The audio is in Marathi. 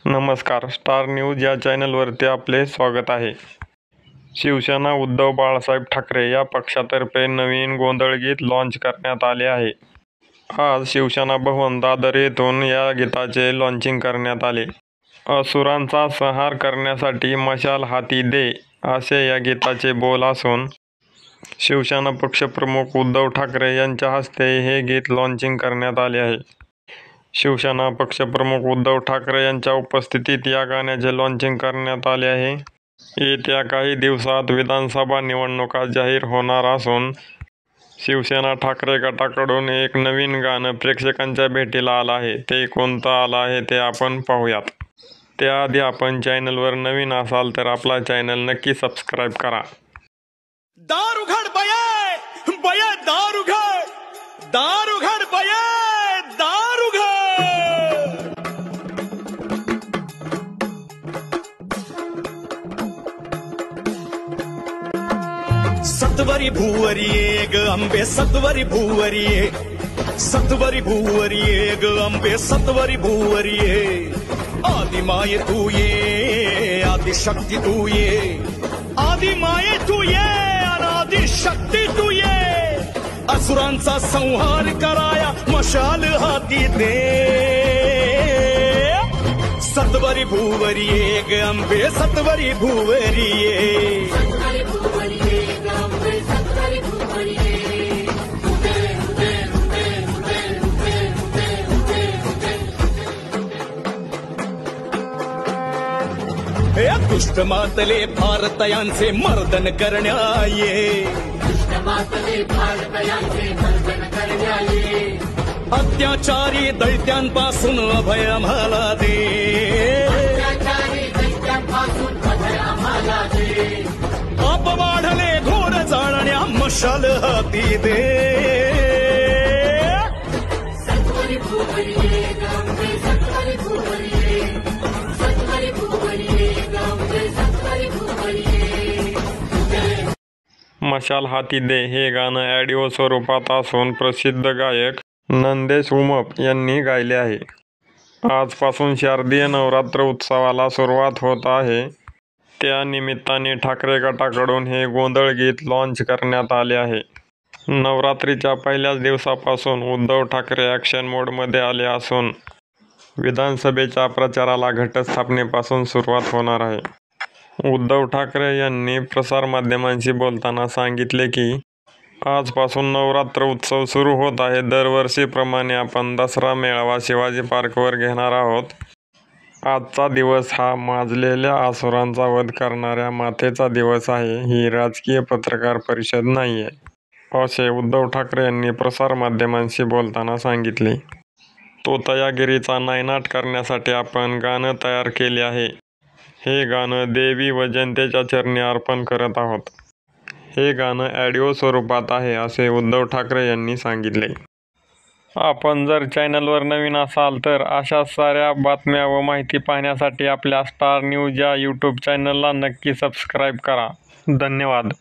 नमस्कार, स्टार न्यूज या चॅनलवरती आपले स्वागत आहे. शिवसेना उद्धव बाळासाहेब ठाकरे या पक्षातर्फे नवीन गोंधळ गीत लॉन्च करण्यात आले आहे. आज शिवसेना भवन दादर येथून या गीताचे लॉन्चिंग करण्यात आले. असुरांचा संहार करण्यासाठी मशाल हाती दे, असे या गीताचे बोल असून शिवसेना पक्षप्रमुख उद्धव ठाकरे यांच्या हस्ते हे गीत लॉन्चिंग करण्यात आले आहे. शिवसेना पक्षप्रमुख उद्धव ठाकरे यांच्या उपस्थितीत या गाण्याचे लॉन्चिंग करण्यात आले आहे. येत्या काही दिवसात विधानसभा निवडणुका जाहीर होणार असून शिवसेना ठाकरे गटाकडून एक नवीन गाणं प्रेक्षकांच्या भेटीला आलं आहे. ते कोणतं आलं आहे ते आपण पाहूयात. त्याआधी आपण चॅनलवर नवीन असाल तर आपला चॅनल नक्की सबस्क्राईब करा. दार उघड बये बये, दार उघड, दार उघड बये, दार उघड. सत्वरी भुवरी ये ग अंबे, सत्वरी भुवरी ये, सत्वरी भुवरी ये ग अंबे, सत्वरी भुवरी ये. आदि माये तू ये, आदि शक्ती तू ये, आदि माये तू ये, अनादि शक्ती तू ये. असुरांचा संहार कराया मशाल हाती दे. सत्वरी भुवरी ये ग अंबे, सत्वरी भुवरी ये. दुष्ट मातले भारतयांचे मर्दन करण्याये, अत्याचारी दैत्यांपासून अभय आम्हाला दे. पाप वाढले घोर जाळण्या मशाल हाती दे. मशाल हाती दे हे गाणं ऑडिओ स्वरूपात असून प्रसिद्ध गायक नंदेश उमप यांनी गायले आहे. आजपासून शारदीय नवरात्र उत्सवाला सुरुवात होत आहे. त्या निमित्ताने ठाकरे गटाकडून हे गोंधळ गीत लॉन्च करण्यात आले आहे. नवरात्रीच्या पहिल्याच दिवसापासून उद्धव ठाकरे ॲक्शन मोडमध्ये आले असून विधानसभेच्या प्रचाराला घटस्थापनेपासून सुरुवात होणार आहे. उद्धव ठाकरे यांनी प्रसारमाध्यमांशी बोलताना सांगितले की आजपासून नवरात्र उत्सव सुरू होत आहे. दरवर्षीप्रमाणे आपण दसरा मेळावा शिवाजी पार्कवर घेणार आहोत. आजचा दिवस हा माजलेल्या असुरांचा वध करणाऱ्या मातेचा दिवस आहे. ही राजकीय पत्रकार परिषद नाही आहे, असे उद्धव ठाकरे यांनी प्रसारमाध्यमांशी बोलताना सांगितले. तोतयागिरीचा नायनाट करण्यासाठी आपण गाणं तयार केले आहे. हे गाणं देवी व जनतेच्या चरणी अर्पण करत आहोत. हे गाणं ऑडिओ स्वरूपात आहे, असे उद्धव ठाकरे यांनी सांगितले. आपण जर चॅनलवर नवीन असाल तर अशा साऱ्या बातम्या व माहिती पाहण्यासाठी आपल्या स्टार न्यूज या यूट्यूब चॅनलला नक्की सबस्क्राईब करा. धन्यवाद.